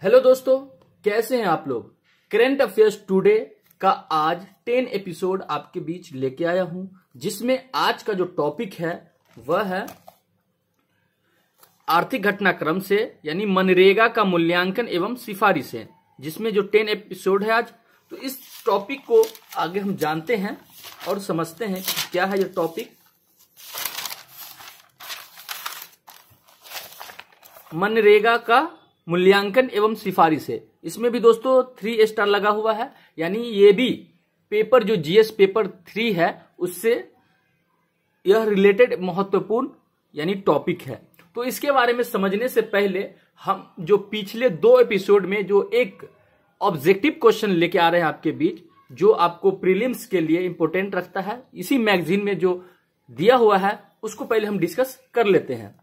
Hello दोस्तों, कैसे हैं आप लोग। करेंट अफेयर्स टुडे का आज 10 एपिसोड आपके बीच लेके आया हूं, जिसमें आज का जो टॉपिक है वह है आर्थिक घटनाक्रम से यानी मनरेगा का मूल्यांकन एवं सिफारिशें, जिसमें जो 10 एपिसोड है आज। तो इस टॉपिक को आगे हम जानते हैं और समझते हैं कि क्या है यह टॉपिक। मनरेगा का मूल्यांकन एवं सिफारिशें, इसमें भी दोस्तों 3 स्टार लगा हुआ है, यानी ये भी पेपर जो जीएस पेपर 3 है उससे यह रिलेटेड महत्वपूर्ण यानी टॉपिक है। तो इसके बारे में समझने से पहले हम जो पिछले 2 एपिसोड में जो एक ऑब्जेक्टिव क्वेश्चन लेके आ रहे हैं आपके बीच, जो आपको प्रीलिम्स के लिए इंपॉर्टेंट रखता है, इसी मैगजीन में जो दिया हुआ है उसको पहले हम डिस्कस कर लेते हैं।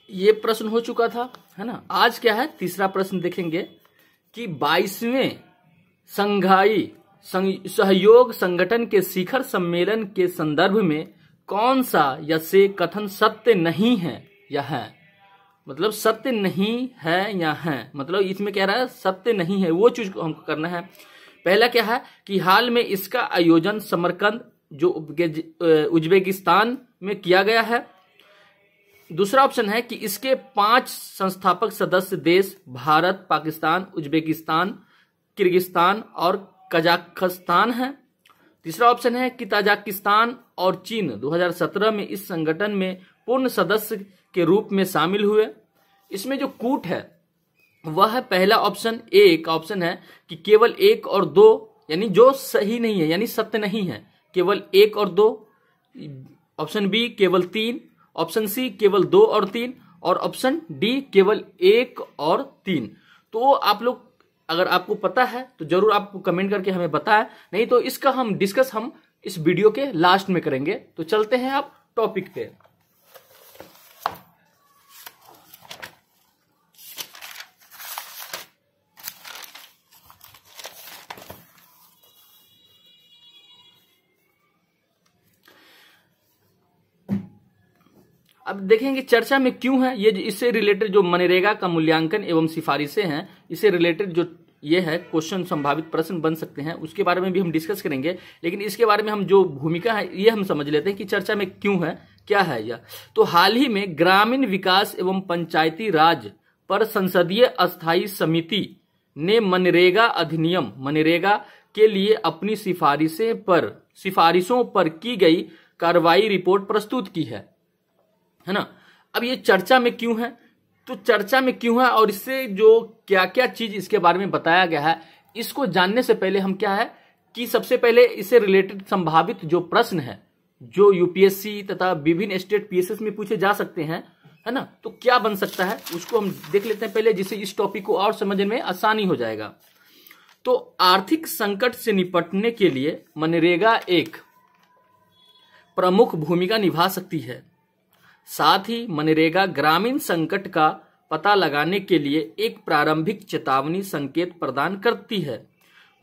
ये प्रश्न हो चुका था, है ना। आज क्या है, तीसरा प्रश्न देखेंगे कि 22वें संघाई सहयोग संगठन के शिखर सम्मेलन के संदर्भ में कौन सा या से कथन सत्य नहीं है या है। मतलब सत्य नहीं है या है, मतलब इसमें कह रहा है सत्य नहीं है, वो चीज हमको करना है। पहला क्या है कि हाल में इसका आयोजन समरकंद जो उज्बेकिस्तान में किया गया है। दूसरा ऑप्शन है कि इसके 5 संस्थापक सदस्य देश भारत, पाकिस्तान, उज्बेकिस्तान, किर्गिस्तान और कजाकिस्तान है। तीसरा ऑप्शन है कि ताजिकिस्तान और चीन 2017 में इस संगठन में पूर्ण सदस्य के रूप में शामिल हुए। इसमें जो कूट है वह है पहला ऑप्शन ए का ऑप्शन है कि केवल 1 और 2, यानी जो सही नहीं है यानी सत्य नहीं है, केवल 1 और 2। ऑप्शन बी केवल 3, ऑप्शन सी केवल 2 और 3 और ऑप्शन डी केवल 1 और 3। तो आप लोग अगर आपको पता है तो जरूर आप कमेंट करके हमें बताएं, नहीं तो इसका हम डिस्कस इस वीडियो के लास्ट में करेंगे। तो चलते हैं आप टॉपिक पे। अब देखेंगे चर्चा में क्यों है ये, इससे रिलेटेड जो मनरेगा का मूल्यांकन एवं सिफारिशें हैं, इससे रिलेटेड जो ये है क्वेश्चन संभावित प्रश्न बन सकते हैं, उसके बारे में भी हम डिस्कस करेंगे। लेकिन इसके बारे में हम जो भूमिका है ये हम समझ लेते हैं कि चर्चा में क्यों है, क्या है यह। तो हाल ही में ग्रामीण विकास एवं पंचायती राज पर संसदीय अस्थायी समिति ने मनरेगा अधिनियम मनरेगा के लिए अपनी सिफारिशों पर की गई कार्रवाई रिपोर्ट प्रस्तुत की है ना। अब ये चर्चा में क्यों है, तो चर्चा में क्यों है और इससे जो क्या क्या चीज इसके बारे में बताया गया है, इसको जानने से पहले हम क्या है कि सबसे पहले इससे रिलेटेड संभावित जो प्रश्न है जो यूपीएससी तथा विभिन्न स्टेट पीएसएस में पूछे जा सकते हैं, है ना, तो क्या बन सकता है उसको हम देख लेते हैं पहले, जिससे इस टॉपिक को और समझने में आसानी हो जाएगा। तो आर्थिक संकट से निपटने के लिए मनरेगा एक प्रमुख भूमिका निभा सकती है। साथ ही मनरेगा ग्रामीण संकट का पता लगाने के लिए एक प्रारंभिक चेतावनी संकेत प्रदान करती है।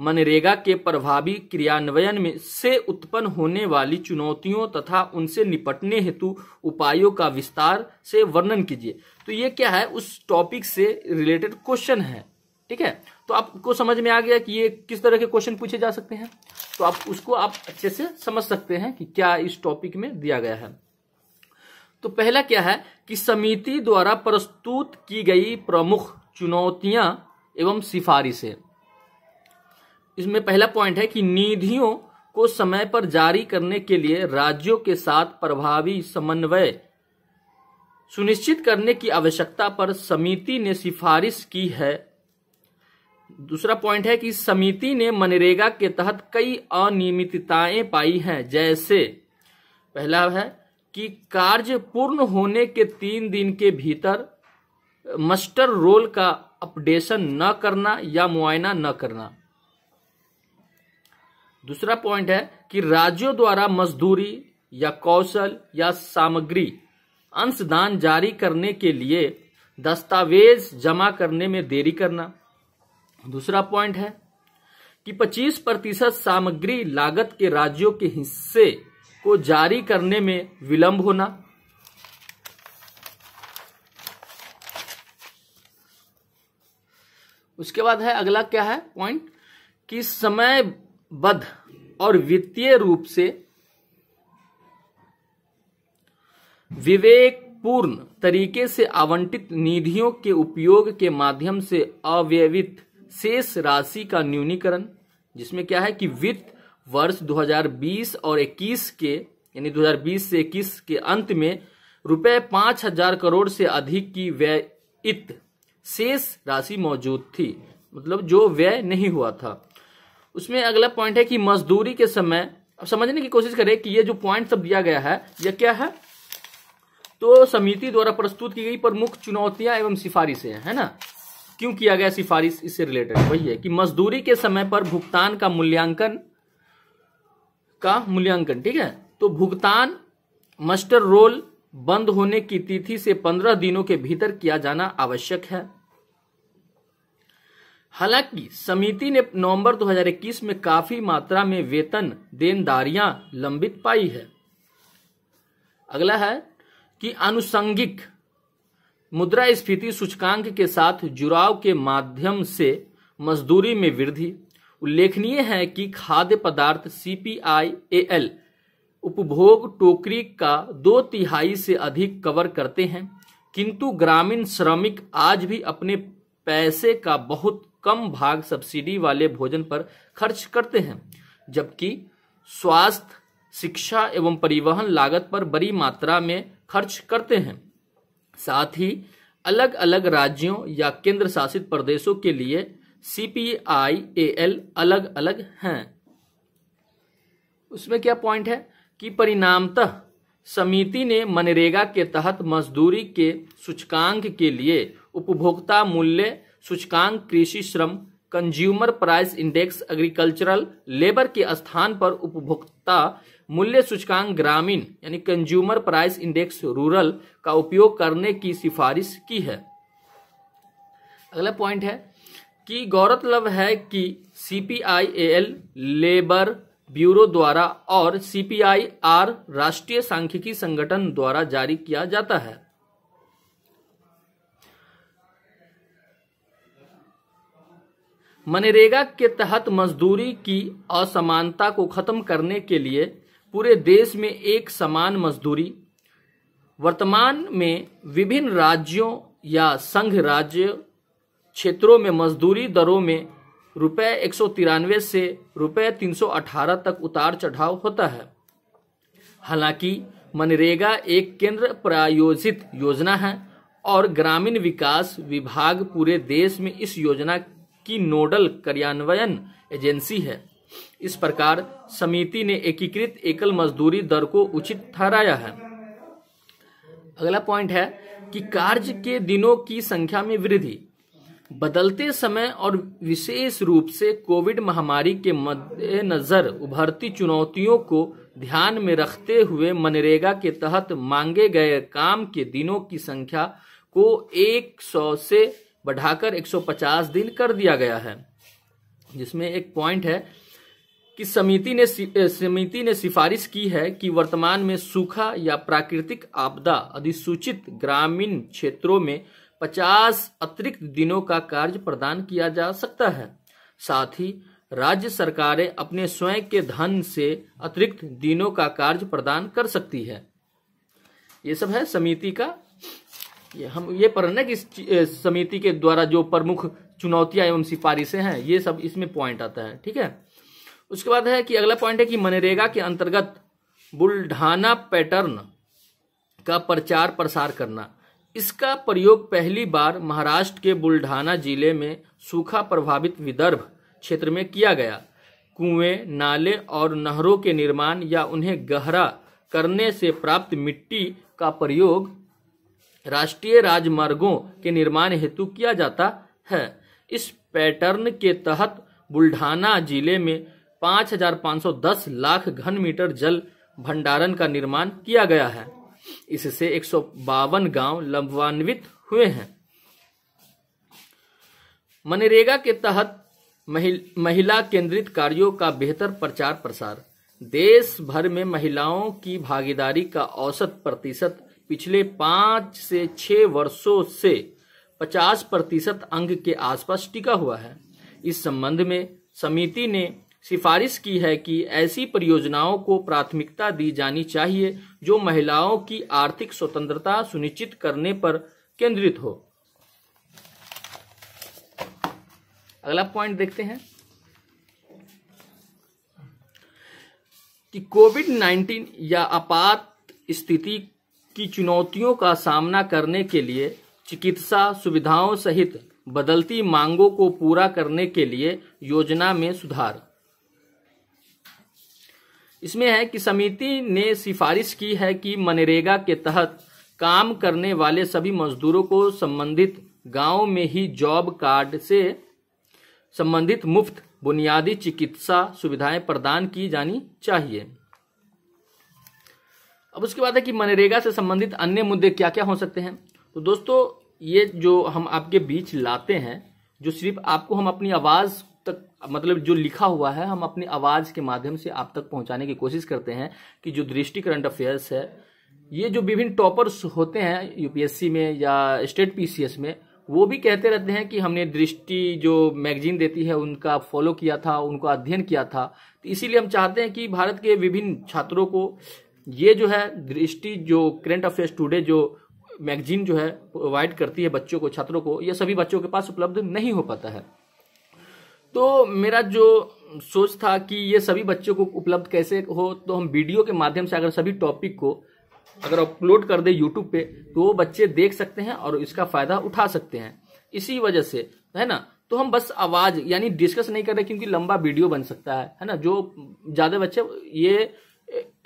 मनरेगा के प्रभावी क्रियान्वयन में से उत्पन्न होने वाली चुनौतियों तथा उनसे निपटने हेतु उपायों का विस्तार से वर्णन कीजिए। तो ये क्या है, उस टॉपिक से रिलेटेड क्वेश्चन है, ठीक है। तो आपको समझ में आ गया कि ये किस तरह के क्वेश्चन पूछे जा सकते हैं, तो आप उसको आप अच्छे से समझ सकते हैं कि क्या इस टॉपिक में दिया गया है। तो पहला क्या है कि समिति द्वारा प्रस्तुत की गई प्रमुख चुनौतियां एवं सिफारिशें। इसमें पहला पॉइंट है कि निधियों को समय पर जारी करने के लिए राज्यों के साथ प्रभावी समन्वय सुनिश्चित करने की आवश्यकता पर समिति ने सिफारिश की है। दूसरा पॉइंट है कि समिति ने मनरेगा के तहत कई अनियमितताएं पाई हैं, जैसे पहला है कि कार्य पूर्ण होने के 3 दिन के भीतर मस्टर रोल का अपडेशन न करना या मुआयना न करना। दूसरा पॉइंट है कि राज्यों द्वारा मजदूरी या कौशल या सामग्री अंशदान जारी करने के लिए दस्तावेज जमा करने में देरी करना। दूसरा पॉइंट है कि 25% सामग्री लागत के राज्यों के हिस्से को जारी करने में विलंब होना। उसके बाद है अगला क्या है पॉइंट कि समयबद्ध और वित्तीय रूप से विवेकपूर्ण तरीके से आवंटित निधियों के उपयोग के माध्यम से अव्ययित शेष राशि का न्यूनीकरण, जिसमें क्या है कि वित्त वर्ष 2020 और 21 के यानी 2020 से 21 के अंत में रुपए 5,000 करोड़ से अधिक की व्ययित शेष राशि मौजूद थी, मतलब जो व्यय नहीं हुआ था। उसमें अगला पॉइंट है कि मजदूरी के समय, अब समझने की कोशिश करें कि ये जो पॉइंट सब दिया गया है यह क्या है, तो समिति द्वारा प्रस्तुत की गई प्रमुख चुनौतियां एवं सिफारिशें, है ना। क्यों किया गया सिफारिश, इससे रिलेटेड वही है कि मजदूरी के समय पर भुगतान का मूल्यांकन, ठीक है। तो भुगतान मस्टर रोल बंद होने की तिथि से 15 दिनों के भीतर किया जाना आवश्यक है। हालांकि समिति ने नवंबर 2021 में काफी मात्रा में वेतन देनदारियां लंबित पाई है। अगला है कि आनुषंगिक मुद्रास्फीति सूचकांक के साथ जुड़ाव के माध्यम से मजदूरी में वृद्धि। उल्लेखनीय है कि खाद्य पदार्थ CPI-AL उपभोग टोकरी का 2/3 से अधिक कवर करते हैं, किंतु ग्रामीण श्रमिक आज भी अपने पैसे का बहुत कम भाग सब्सिडी वाले भोजन पर खर्च करते हैं, जबकि स्वास्थ्य, शिक्षा एवं परिवहन लागत पर बड़ी मात्रा में खर्च करते हैं। साथ ही अलग अलग राज्यों या केंद्र शासित प्रदेशों के लिए CPI-AL अलग अलग हैं। उसमें क्या पॉइंट है कि परिणामतः समिति ने मनरेगा के तहत मजदूरी के सूचकांक के लिए उपभोक्ता मूल्य सूचकांक, कृषि श्रम, consumer price index, agricultural labour के स्थान पर उपभोक्ता मूल्य सूचकांक ग्रामीण यानी कंज्यूमर प्राइस इंडेक्स रूरल का उपयोग करने की सिफारिश की है। अगला पॉइंट है कि गौरतलब है कि CPI-AL लेबर ब्यूरो द्वारा और CPI-R राष्ट्रीय सांख्यिकी संगठन द्वारा जारी किया जाता है। मनरेगा के तहत मजदूरी की असमानता को खत्म करने के लिए पूरे देश में एक समान मजदूरी। वर्तमान में विभिन्न राज्यों या संघ राज्य क्षेत्रों में मजदूरी दरों में ₹193 से ₹318 तक उतार चढ़ाव होता है। हालांकि मनरेगा एक केंद्र प्रायोजित योजना है और ग्रामीण विकास विभाग पूरे देश में इस योजना की नोडल कार्यान्वयन एजेंसी है। इस प्रकार समिति ने एकीकृत एकल मजदूरी दर को उचित ठहराया है। अगला पॉइंट है कि कार्य के दिनों की संख्या में वृद्धि। बदलते समय और विशेष रूप से कोविड महामारी के मद्देनजर उभरती चुनौतियों को ध्यान में रखते हुए मनरेगा के तहत मांगे गए काम के दिनों की संख्या को 100 से बढ़ाकर 150 दिन कर दिया गया है। जिसमें एक पॉइंट है कि समिति ने सिफारिश की है कि वर्तमान में सूखा या प्राकृतिक आपदा अधिसूचित ग्रामीण क्षेत्रों में 50 अतिरिक्त दिनों का कार्य प्रदान किया जा सकता है। साथ ही राज्य सरकारें अपने स्वयं के धन से अतिरिक्त दिनों का कार्य प्रदान कर सकती है। ये सब है समिति का। हम ये पढ़ रहे हैं कि समिति के द्वारा जो प्रमुख चुनौतियां एवं सिफारिशें हैं, ये सब इसमें पॉइंट आता है। ठीक है। उसके बाद है कि अगला पॉइंट है कि मनरेगा के अंतर्गत बुल्ढाना पैटर्न का प्रचार प्रसार करना। इसका प्रयोग पहली बार महाराष्ट्र के बुल्ढाना जिले में सूखा प्रभावित विदर्भ क्षेत्र में किया गया। कुएं, नाले और नहरों के निर्माण या उन्हें गहरा करने से प्राप्त मिट्टी का प्रयोग राष्ट्रीय राजमार्गों के निर्माण हेतु किया जाता है। इस पैटर्न के तहत बुल्ढाना जिले में 5,510 लाख घन मीटर जल भंडारण का निर्माण किया गया है। इससे 152 गांव लाभान्वित हुए हैं। मनरेगा के तहत महिला केंद्रित कार्यों का बेहतर प्रचार प्रसार। देश भर में महिलाओं की भागीदारी का औसत प्रतिशत पिछले 5 से 6 वर्षों से 50% अंक के आसपास टिका हुआ है। इस संबंध में समिति ने सिफारिश की है कि ऐसी परियोजनाओं को प्राथमिकता दी जानी चाहिए जो महिलाओं की आर्थिक स्वतंत्रता सुनिश्चित करने पर केंद्रित हो। अगला पॉइंट देखते हैं कि कोविड-19 या आपात स्थिति की चुनौतियों का सामना करने के लिए चिकित्सा सुविधाओं सहित बदलती मांगों को पूरा करने के लिए योजना में सुधार। इसमें है कि समिति ने सिफारिश की है कि मनरेगा के तहत काम करने वाले सभी मजदूरों को संबंधित गांव में ही जॉब कार्ड से संबंधित मुफ्त बुनियादी चिकित्सा सुविधाएं प्रदान की जानी चाहिए। अब उसके बाद है कि मनरेगा से संबंधित अन्य मुद्दे क्या क्या हो सकते हैं। तो दोस्तों, ये जो हम आपके बीच लाते हैं, जो सिर्फ आपको हम अपनी आवाज तक, मतलब जो लिखा हुआ है, हम अपनी आवाज के माध्यम से आप तक पहुंचाने की कोशिश करते हैं कि जो दृष्टि करंट अफेयर्स है, ये जो विभिन्न टॉपर्स होते हैं यूपीएससी में या स्टेट पीसीएस में, वो भी कहते रहते हैं कि हमने दृष्टि जो मैगजीन देती है उनका फॉलो किया था, उनका अध्ययन किया था। तो इसीलिए हम चाहते हैं कि भारत के विभिन्न छात्रों को ये जो है दृष्टि जो करंट अफेयर्स टुडे जो मैगजीन जो है प्रोवाइड करती है बच्चों को, छात्रों को, ये सभी बच्चों के पास उपलब्ध नहीं हो पाता है। तो मेरा जो सोच था कि ये सभी बच्चों को उपलब्ध कैसे हो, तो हम वीडियो के माध्यम से अगर सभी टॉपिक को अगर अपलोड कर दे यूट्यूब पे, तो वो बच्चे देख सकते हैं और इसका फायदा उठा सकते हैं। इसी वजह से, है ना, तो हम बस आवाज यानी डिस्कस नहीं कर रहे क्योंकि लंबा वीडियो बन सकता है ना। जो ज्यादा बच्चे ये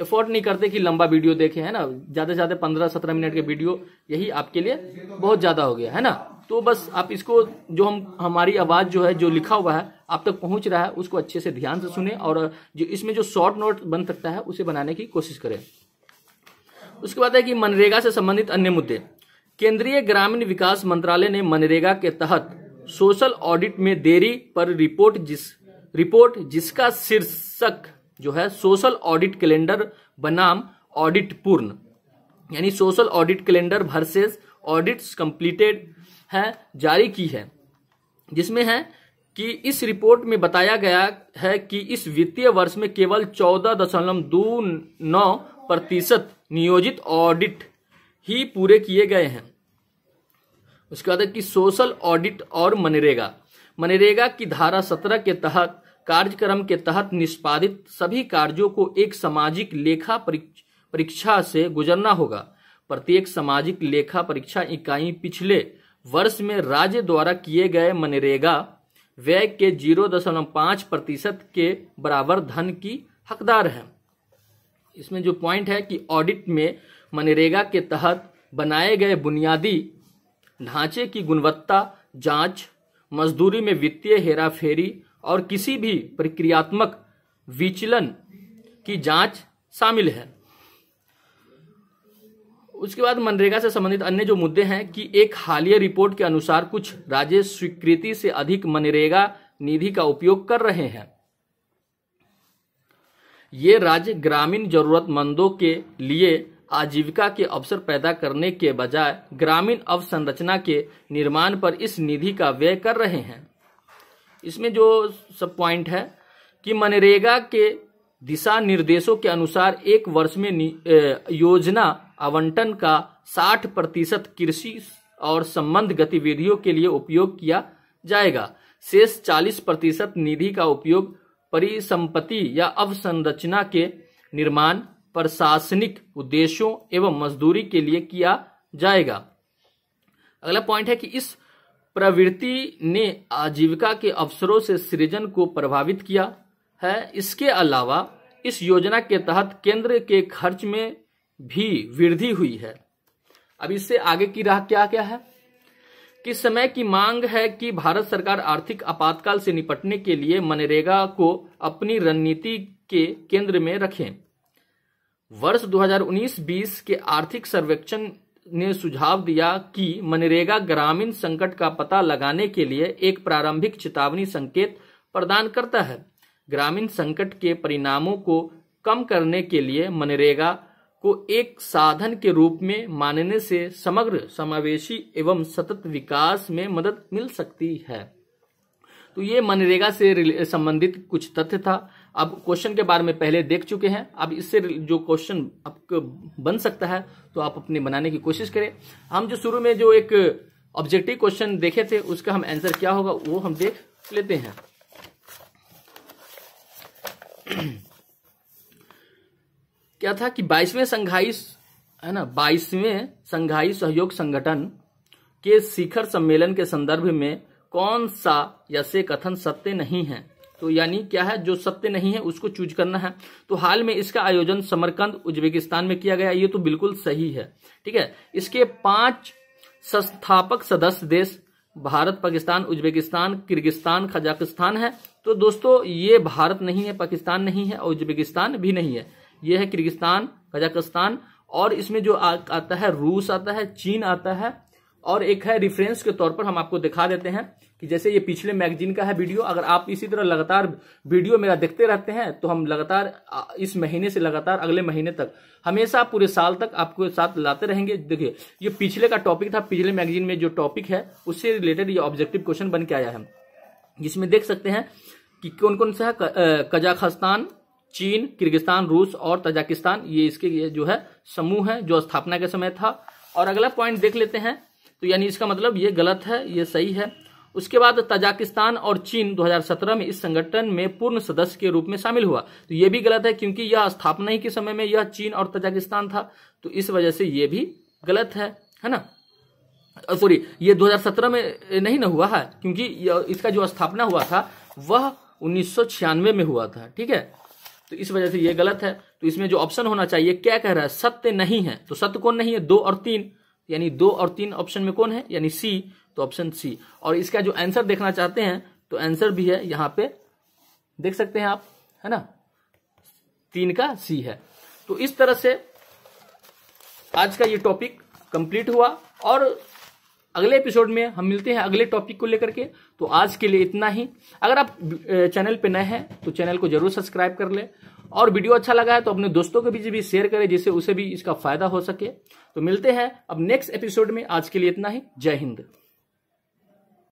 एफोर्ड नहीं करते कि लंबा वीडियो देखें, है ना, ज्यादा से ज्यादा 15-17 मिनट के वीडियो यही आपके लिए बहुत ज्यादा हो गया, है ना। तो बस आप इसको जो हमारी आवाज जो है, जो लिखा हुआ है आप तक पहुंच रहा है, उसको अच्छे से ध्यान से सुने और जो इसमें जो शॉर्ट नोट बन सकता है उसे बनाने की कोशिश करें। उसके बाद है कि मनरेगा से संबंधित अन्य मुद्दे। केंद्रीय ग्रामीण विकास मंत्रालय ने मनरेगा के तहत सोशल ऑडिट में देरी पर रिपोर्ट जिसका शीर्षक जो है सोशल ऑडिट कैलेंडर बनाम ऑडिट पूर्ण, यानी social audit calendar versus audits completed है, जारी की है। जिसमें है कि इस रिपोर्ट में बताया गया है कि इस वित्तीय वर्ष में केवल 14.29% नियोजित ऑडिट ही पूरे किए गए हैं। उसके बाद है कि सोशल ऑडिट और मनरेगा की धारा 17 के तहत कार्यक्रम के तहत निष्पादित सभी कार्यों को एक सामाजिक लेखा परीक्षा से गुजरना होगा। प्रत्येक सामाजिक लेखा परीक्षा इकाई पिछले वर्ष में राज्य द्वारा किए गए मनरेगा व्यय के 0.5% के बराबर धन की हकदार है। इसमें जो पॉइंट है कि ऑडिट में मनरेगा के तहत बनाए गए बुनियादी ढांचे की गुणवत्ता जांच, मजदूरी में वित्तीय हेराफेरी और किसी भी प्रक्रियात्मक विचलन की जांच शामिल है। उसके बाद मनरेगा से संबंधित अन्य जो मुद्दे हैं कि एक हालिया रिपोर्ट के अनुसार कुछ राज्य स्वीकृति से अधिक मनरेगा निधि का उपयोग कर रहे हैं। ये राज्य ग्रामीण जरूरतमंदों के लिए आजीविका के अवसर पैदा करने के बजाय ग्रामीण अवसंरचना के निर्माण पर इस निधि का व्यय कर रहे हैं। इसमें जो सब पॉइंट है कि मनरेगा के दिशा निर्देशों के अनुसार एक वर्ष में योजना आवंटन का 60% कृषि और संबंध गतिविधियों के लिए उपयोग किया जाएगा। शेष 40% निधि का उपयोग परिसंपत्ति या अवसंरचना के निर्माण, प्रशासनिक उद्देश्यों एवं मजदूरी के लिए किया जाएगा। अगला पॉइंट है कि इस प्रवृत्ति ने आजीविका के अवसरों से सृजन को प्रभावित किया है। इसके अलावा इस योजना के तहत केंद्र के खर्च में भी वृद्धि हुई है। अब इससे आगे की राह क्या क्या है कि समय की मांग है कि भारत सरकार आर्थिक आपातकाल से निपटने के लिए मनरेगा को अपनी रणनीति के केंद्र में रखें। वर्ष 2019-20 के आर्थिक ने सुझाव दिया कि मनरेगा ग्रामीण संकट का पता लगाने के लिए एक प्रारंभिक चेतावनी संकेत प्रदान करता है। ग्रामीण संकट के परिणामों को कम करने के लिए मनरेगा को एक साधन के रूप में मानने से समग्र समावेशी एवं सतत विकास में मदद मिल सकती है। तो ये मनरेगा से संबंधित कुछ तथ्य था। अब क्वेश्चन के बारे में पहले देख चुके हैं, अब इससे जो क्वेश्चन आपको बन सकता है तो आप अपने बनाने की कोशिश करें। हम जो शुरू में जो एक ऑब्जेक्टिव क्वेश्चन देखे थे उसका हम आंसर क्या होगा वो हम देख लेते हैं। क्या था कि 22वें संघाई है ना 22वें संघाई सहयोग संगठन के शिखर सम्मेलन के संदर्भ में कौन सा या से कथन सत्य नहीं है। तो यानी क्या है, जो सत्य नहीं है उसको चूज करना है। तो हाल में इसका आयोजन समरकंद उज्बेकिस्तान में किया गया, ये तो बिल्कुल सही है। ठीक है, इसके 5 संस्थापक सदस्य देश Bharat, Pakistan, Uzbekistan, Kyrgyzstan, Kazakhstan है। तो दोस्तों ये भारत नहीं है, पाकिस्तान नहीं है और उज्बेकिस्तान भी नहीं है, ये है किर्गिस्तान, कजाकिस्तान। और इसमें जो आता है रूस आता है, चीन आता है, और एक है रेफरेंस के तौर पर हम आपको दिखा देते हैं कि जैसे ये पिछले मैगजीन का है वीडियो। अगर आप इसी तरह लगातार वीडियो मेरा देखते रहते हैं तो हम लगातार इस महीने से लगातार अगले महीने तक हमेशा पूरे साल तक आपको साथ लाते रहेंगे। देखिए ये पिछले का टॉपिक था, पिछले मैगजीन में जो टॉपिक है उससे रिलेटेड ये ऑब्जेक्टिव क्वेश्चन बन के आया है, जिसमें देख सकते हैं कि कौन कौन सा है, कजाकिस्तान, चीन, किर्गिस्तान, रूस और तजाकिस्तान, ये इसके ये जो है समूह है जो स्थापना के समय था। और अगला पॉइंट देख लेते हैं, तो यानी इसका मतलब ये गलत है, ये सही है। उसके बाद तजाकिस्तान और चीन 2017 में इस संगठन में पूर्ण सदस्य के रूप में शामिल हुआ, तो ये भी गलत है क्योंकि यह स्थापना ही के समय में यह चीन और तजाकिस्तान था, तो इस वजह से ये भी गलत है ना। सॉरी, ये 2017 में नहीं ना हुआ है क्योंकि इसका जो स्थापना हुआ था वह 1996 में हुआ था। ठीक है, तो इस वजह से ये गलत है। तो इसमें जो ऑप्शन होना चाहिए क्या कह रहा है, सत्य नहीं है। तो सत्य कौन नहीं है, 2 और 3, यानी 2 और 3 ऑप्शन में कौन है, यानी सी, तो ऑप्शन सी। और इसका जो आंसर देखना चाहते हैं तो आंसर भी है यहाँ पे देख सकते हैं आप, है ना, 3 का सी है। तो इस तरह से आज का ये टॉपिक कंप्लीट हुआ और अगले एपिसोड में हम मिलते हैं अगले टॉपिक को लेकर के। तो आज के लिए इतना ही। अगर आप चैनल पे नए हैं तो चैनल को जरूर सब्सक्राइब कर ले, और वीडियो अच्छा लगा है तो अपने दोस्तों के बीच भी शेयर करें जिससे उसे भी इसका फायदा हो सके। तो मिलते हैं अब नेक्स्ट एपिसोड में। आज के लिए इतना ही। जय हिंद।